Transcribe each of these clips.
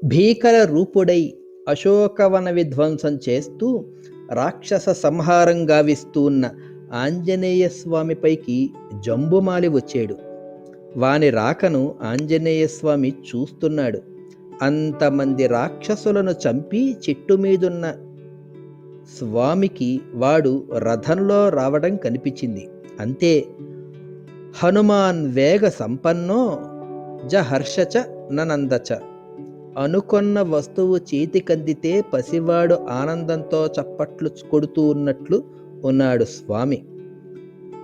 భీకర రూపుడై అశోకవన విధ్వంసం చేస్తూ రాక్షస సంహారం గావిస్తూ ఉన్న ఆంజనేయ స్వామిపైకి జంబుమాలి వచ్చాడు. వాని రాకను ఆంజనేయ స్వామి చూస్తున్నాడు. అంతమంది రాక్షసులను చంపి చెట్టు మీదున్న స్వామికి వాడు రథంలో రావడం కనిపించింది. అంతే, హనుమాన్ వేగ సంపన్నో జహర్షచ ననందచ. అనుకొన్న వస్తువు చేతికందితే పసివాడు ఆనందంతో చప్పట్లు కొడుతూ ఉన్నట్లు ఉన్నాడు స్వామి.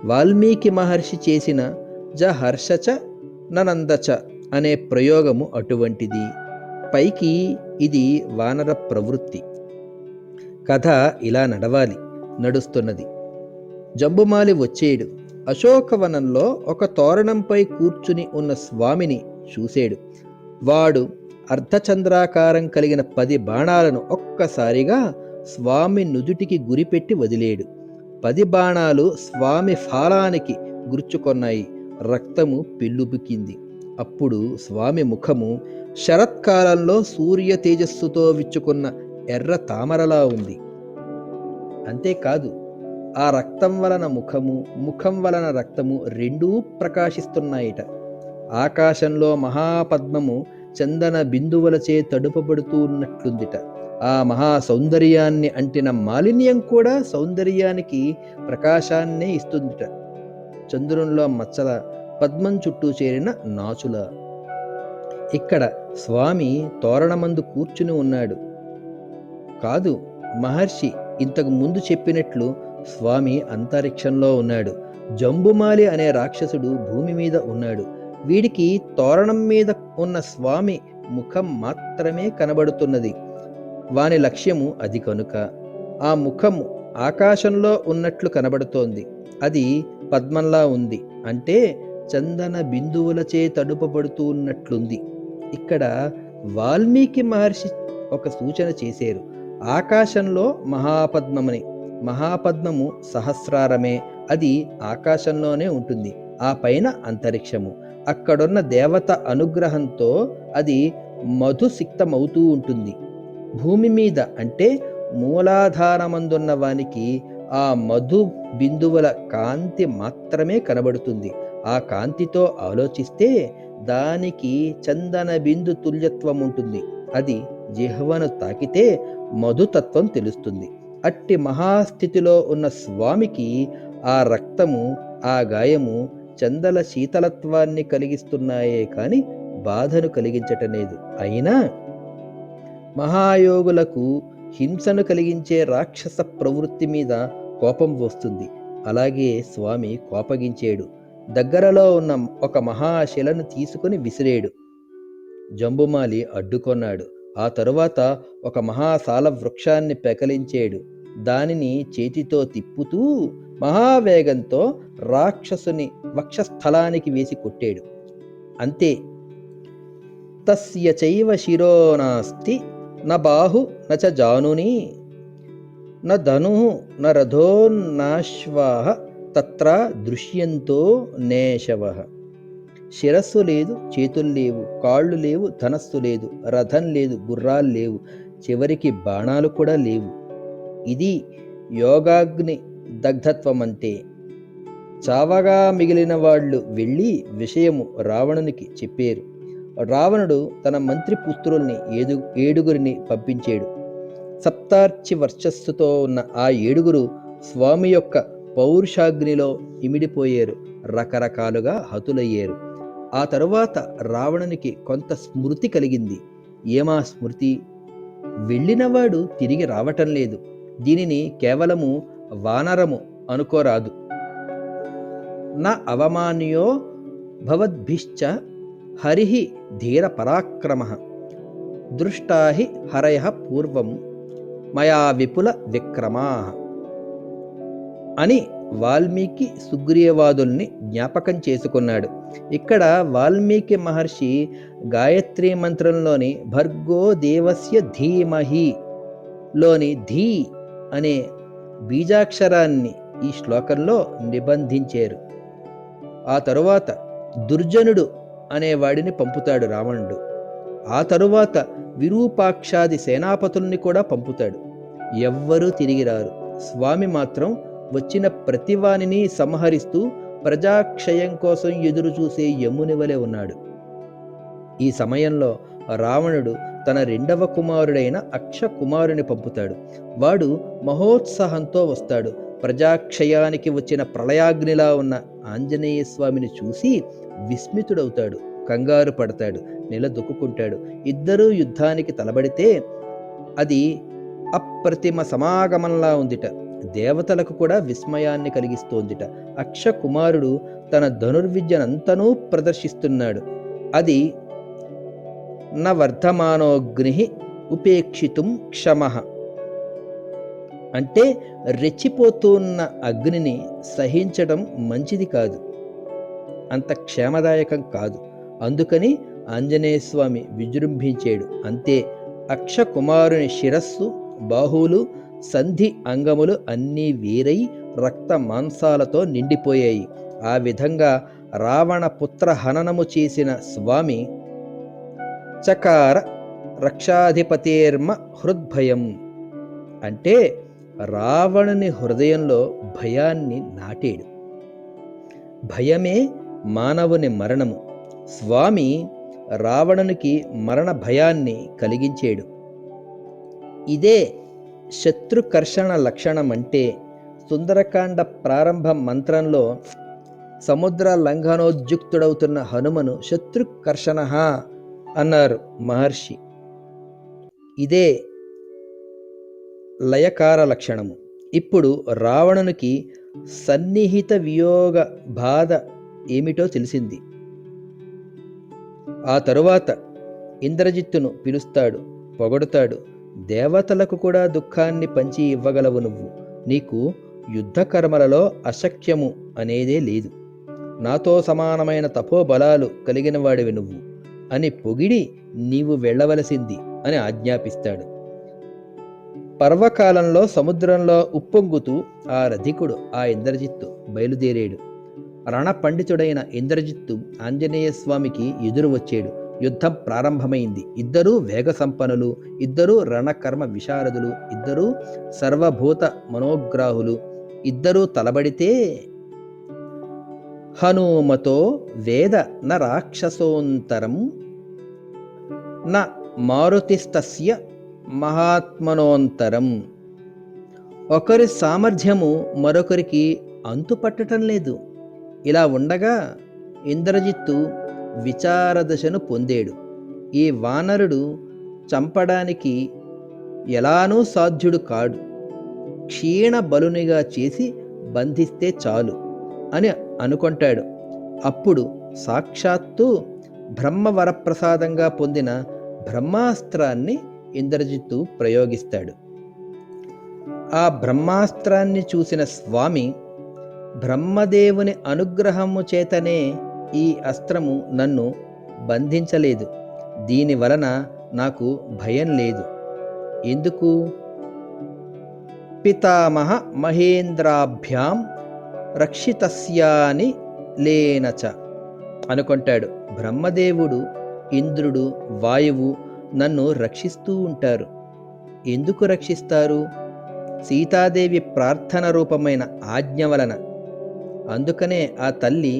వాల్మీకి మహర్షి చేసిన జహర్షచ ననందచ అనే ప్రయోగము అటువంటిది. పైకి ఇది వానర ప్రవృత్తి. కథ ఇలా నడుస్తున్నది. జంబుమాలి వచ్చేడు. అశోకవనంలో ఒక తోరణంపై కూర్చుని ఉన్న స్వామిని చూసేడు. వాడు అర్ధచంద్రాకారం కలిగిన 10 బాణాలను ఒక్కసారిగా స్వామి నుదుటికి గురిపెట్టి వదిలేడు. 10 బాణాలు స్వామి ఫాలానికి గుర్చుకొన్నాయి. రక్తము పెళ్ళుబుకింది. అప్పుడు స్వామి ముఖము శరత్కాలంలో సూర్య తేజస్సుతో విచ్చుకున్న ఎర్ర తామరలా ఉంది. అంతేకాదు, ఆ రక్తం వలన ముఖం వలన రక్తము రెండూ ప్రకాశిస్తున్నాయిట. ఆకాశంలో మహాపద్మము చందన బిందువులచే తడుపబడుతూ ఉన్నట్లుందిట. ఆ మహా సౌందర్యాన్ని అంటిన మాలిన్యం కూడా సౌందర్యానికి ప్రకాశాన్నే ఇస్తుందిట. చంద్రునిలో మచ్చల, పద్మం చుట్టూ చేరిన నాచుల. ఇక్కడ స్వామి తోరణమందు కూర్చుని ఉన్నాడు. కాదు, మహర్షి ఇంతకు ముందు చెప్పినట్లు స్వామి అంతరిక్షంలో ఉన్నాడు. జంబుమాలి అనే రాక్షసుడు భూమి మీద ఉన్నాడు. వీడికి తోరణం మీద ఉన్న స్వామి ముఖం మాత్రమే కనబడుతున్నది. వాని లక్ష్యము అది కనుక ఆ ముఖము ఆకాశంలో ఉన్నట్లు కనబడుతోంది. అది పద్మంలా ఉంది, అంటే చందన బిందువులచే తడుపబడుతూ ఉన్నట్లుంది. ఇక్కడ వాల్మీకి మహర్షి ఒక సూచన చేశారు. ఆకాశంలో మహాపద్మమని. మహాపద్మము సహస్రారమే. అది ఆకాశంలోనే ఉంటుంది. ఆ పైన అంతరిక్షము. అక్కడున్న దేవత అనుగ్రహంతో అది మధుసిక్తమవుతూ ఉంటుంది. భూమి మీద అంటే మూలాధారమందున్న వానికి ఆ మధు బిందువుల కాంతి మాత్రమే కనబడుతుంది. ఆ కాంతితో ఆలోచిస్తే దానికి చందన బిందు తుల్యత్వం ఉంటుంది. అది జిహ్వను తాకితే మధుతత్వం తెలుస్తుంది. అట్టి మహాస్థితిలో ఉన్న స్వామికి ఆ రక్తము, ఆ గాయము చందల శీతలత్వాన్ని కలిగిస్తున్నాయే కాని బాధను కలిగించటలేదు. అయినా మహాయోగులకు హింసను కలిగించే రాక్షస ప్రవృత్తి మీద కోపం వస్తుంది. అలాగే స్వామి కోపగించాడు. దగ్గరలో ఉన్న ఒక మహాశిలను తీసుకుని విసిరేడు. జంబుమాలి అడ్డుకొన్నాడు. ఆ తరువాత ఒక మహాసాల వృక్షాన్ని పెకలించాడు. దానిని చేతితో తిప్పుతూ మహావేగంతో రాక్షసుని వక్షస్థలానికి వేసి కొట్టాడు. అంతే, తస్య చైవ శిరో నాస్తి న బాహు నచ జానుని న ధను న రథోన్నాశ్వాః తత్ర దృశ్యంతో నేశవః. శిరస్సు లేదు, చేతులు లేవు, కాళ్ళు లేవు, ధనస్సు లేదు, రథం లేదు, గుర్రాలు లేవు, చివరికి బాణాలు కూడా లేవు. ఇది యోగాగ్ని దగ్ధత్వం అంటే. చావగా మిగిలిన వాళ్ళు వెళ్ళి విషయము రావణునికి చెప్పారు. రావణుడు తన మంత్రి పుత్రుల్ని 7 పంపించాడు. సప్తార్చి వర్చస్సుతో ఉన్న ఆ 7 స్వామి యొక్క పౌరుషాగ్నిలో ఇమిడిపోయారు. రకరకాలుగా హతులయ్యారు. ఆ తరువాత రావణునికి కొంత స్మృతి కలిగింది. ఏమా స్మృతి? వెళ్ళినవాడు తిరిగి రావటం లేదు. దీనిని కేవలము వానరము అనుకోరాదు. నా అవమాన్యో భవద్భిశ్చ హరిహి ధీర పరాక్రమః దృష్టాహి హరయః పూర్వం మయా విపుల విక్రమాః అని వాల్మీకి సుగ్రీవాదుల్ని జ్ఞాపకం చేసుకున్నాడు. ఇక్కడ వాల్మీకి మహర్షి గాయత్రీ మంత్రంలోని భర్గో దేవస్య ధీమహి లోని ధీ అనే బీజాక్షరాన్ని ఈ శ్లోకంలో నిబంధించారు. ఆ తరువాత దుర్జనుడు అనేవాడిని పంపుతాడు రావణుడు. ఆ తరువాత విరూపాక్షాది సేనాపతుల్ని కూడా పంపుతాడు. ఎవ్వరూ తిరిగి రారు. స్వామి మాత్రం వచ్చిన ప్రతివానిని సంహరిస్తూ ప్రజాక్షయం కోసం ఎదురు చూసే యముని వలె ఉన్నాడు. ఈ సమయంలో రావణుడు తన రెండవ కుమారుడైన అక్ష కుమారుని పంపుతాడు. వాడు మహోత్సాహంతో వస్తాడు. ప్రజాక్షయానికి వచ్చిన ప్రళయాగ్నిలా ఉన్న ఆంజనేయ స్వామిని చూసి విస్మితుడవుతాడు, కంగారు పడతాడు, నిలదొక్కుంటాడు. ఇద్దరూ యుద్ధానికి తలబడితే అది అప్రతిమ సమాగమంలా ఉందిట. దేవతలకు కూడా విస్మయాన్ని కలిగిస్తోందిట. అక్ష కుమారుడు తన ధనుర్విద్యనంతనూ ప్రదర్శిస్తున్నాడు. అది న వర్ధమానోగ్ని ఉపేక్షితుం క్షమః, అంటే రెచ్చిపోతున్న అగ్నిని సహించడం మంచిది కాదు, అంత క్షేమదాయకం కాదు. అందుకని ఆంజనేయ స్వామి విజృంభించాడు. అంతే, అక్ష కుమారుని శిరస్సు, బాహువులు, సంధి అంగములు అన్నీ వీరై రక్త మాంసాలతో నిండిపోయాయి. ఆ విధంగా రావణ పుత్ర హననము చేసిన స్వామి చకార రక్షాధిపతేర్మ హృద్భయం, అంటే రావణుని హృదయంలో భయాన్ని నాటేడు. భయమే మానవుని మరణము. స్వామి రావణునికి మరణ భయాన్ని కలిగించాడు. ఇదే శత్రుకర్షణ లక్షణం. అంటే సుందరకాండ ప్రారంభ మంత్రంలో సముద్ర లంఘనోద్యుక్తుడవుతున్న హనుమను శత్రుకర్షణ అన్నారు మహర్షి. ఇదే లయకార లక్షణము. ఇప్పుడు రావణునికి సన్నిహిత వియోగ బాధ ఏమిటో తెలిసింది. ఆ తరువాత ఇంద్రజిత్తును పిలుస్తాడు, పొగడుతాడు. దేవతలకు కూడా దుఃఖాన్ని పంచి ఇవ్వగలవు నువ్వు. నీకు యుద్ధకర్మలలో అశక్యము అనేదే లేదు. నాతో సమానమైన తపోబలాలు కలిగిన వాడివి నువ్వు అని పొగిడి నీవు వెళ్ళవలసింది అని ఆజ్ఞాపిస్తాడు. పర్వకాలంలో సముద్రంలో ఉప్పొంగుతూ ఆ రధికుడు, ఆ ఇంద్రజిత్తు బయలుదేరాడు. రణపండితుడైన ఇంద్రజిత్తు ఆంజనేయ స్వామికి ఎదురు వచ్చాడు. యుద్ధం ప్రారంభమైంది. ఇద్దరూ వేగ సంపన్నులు, ఇద్దరూ రణకర్మ విశారదులు, ఇద్దరూ సర్వభూత మనోగ్రాహులు. ఇద్దరూ తలబడితే హనుమతో వేద న రాక్షసోంతరం న మారుతిస్తస్య మహాత్మనోంతరం. ఒకరి సామర్థ్యము మరొకరికి అంతుపట్టడం లేదు. ఇలా ఉండగా ఇంద్రజిత్తు విచారదశను పొందాడు. ఈ వానరుడు చంపడానికి ఎలానూ సాధ్యుడు కాడు, క్షీణ బలునిగా చేసి బంధిస్తే చాలు అని అనుకుంటాడు. అప్పుడు సాక్షాత్తు బ్రహ్మవరప్రసాదంగా పొందిన బ్రహ్మాస్త్రాన్ని ఇంద్రజిత్తు ప్రయోగిస్తాడు. ఆ బ్రహ్మాస్త్రాన్ని చూసిన స్వామి, బ్రహ్మదేవుని అనుగ్రహము చేతనే ఈ అస్త్రము నన్ను బంధించలేదు, దీని వలన నాకు భయం లేదు. ఎందుకు? పితామహ మహేంద్రాభ్యాం రక్షితస్యాని లేనచ అనుకుంటాడు. బ్రహ్మదేవుడు, ఇంద్రుడు, వాయువు నన్ను రక్షిస్తూ ఉంటారు. ఎందుకు రక్షిస్తారు? సీతాదేవి ప్రార్థన రూపమైన ఆజ్ఞ వలన. అందుకనే ఆ తల్లి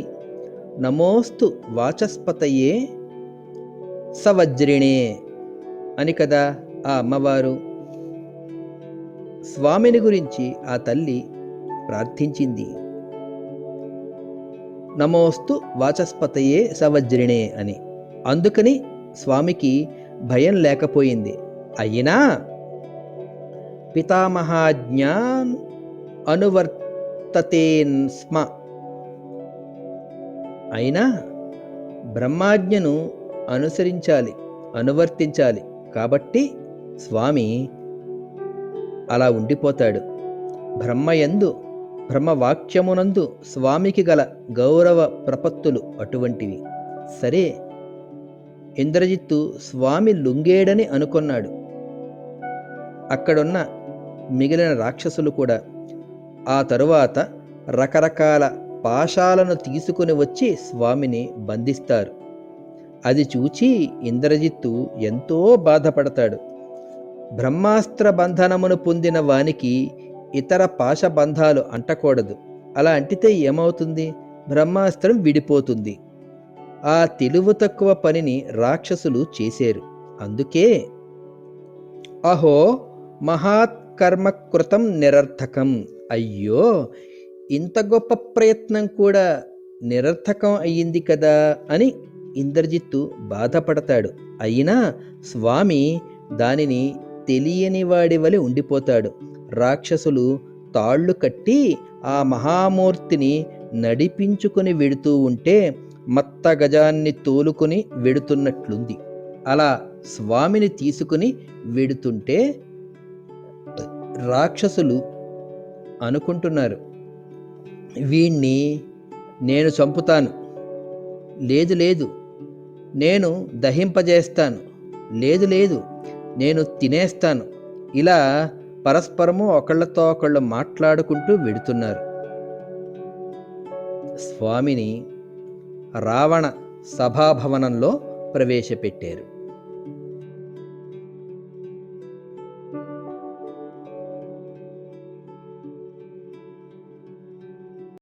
నమోస్తు వాచస్పతయే సవజ్రిణే అని కదా ఆ అమ్మవారు. స్వామిని గురించి ఆ తల్లి ప్రార్థించింది, నమోస్తు వాచస్పతయే సవజ్రిణే అని. అందుకని స్వామికి భయం లేకపోయింది. అయినా పితామహాజ్ఞాన్ అనువర్తతేన్ స్మ, అయినా బ్రహ్మాజ్ఞను అనుసరించాలి, అనువర్తించాలి. కాబట్టి స్వామి అలా ఉండిపోతాడు. బ్రహ్మయందు, బ్రహ్మవాక్యమునందు స్వామికి గల గౌరవ ప్రపత్తులు అటువంటివి. సరే, ఇంద్రజిత్తు స్వామి లొంగేడని అనుకున్నాడు. అక్కడున్న మిగిలిన రాక్షసులు కూడా ఆ తరువాత రకరకాల పాశాలను తీసుకుని వచ్చి స్వామిని బంధిస్తారు. అది చూచి ఇంద్రజిత్తు ఎంతో బాధపడతాడు. బ్రహ్మాస్త్ర బంధనమును పొందిన వానికి ఇతర పాశబంధాలు అంటకూడదు. అలా అంటితే ఏమవుతుంది? బ్రహ్మాస్త్రం విడిపోతుంది. ఆ తెలివి తక్కువ పనిని రాక్షసులు చేశారు. అందుకే అహో మహాత్కర్మకృతం నిరర్థకం. అయ్యో, ఇంత గొప్ప ప్రయత్నం కూడా నిరర్థకం అయ్యింది కదా అని ఇంద్రజిత్తు బాధపడతాడు. అయినా స్వామి దానిని తెలియని వాడి వలె ఉండిపోతాడు. రాక్షసులు తాళ్ళు కట్టి ఆ మహామూర్తిని నడిపించుకుని వెడుతూ ఉంటే మత్త గజాన్ని తోలుకుని వెడుతున్నట్లుంది. అలా స్వామిని తీసుకుని వెడుతుంటే రాక్షసులు అనుకుంటున్నారు, వీణ్ణి నేను చంపుతాను, లేదు లేదు నేను దహింపజేస్తాను, లేదు లేదు నేను తినేస్తాను. ఇలా పరస్పరము ఒకళ్ళతో ఒకళ్ళు మాట్లాడుకుంటూ వెడుతున్నారు. స్వామిని రావణ సభాభవనంలో ప్రవేశపెట్టారు.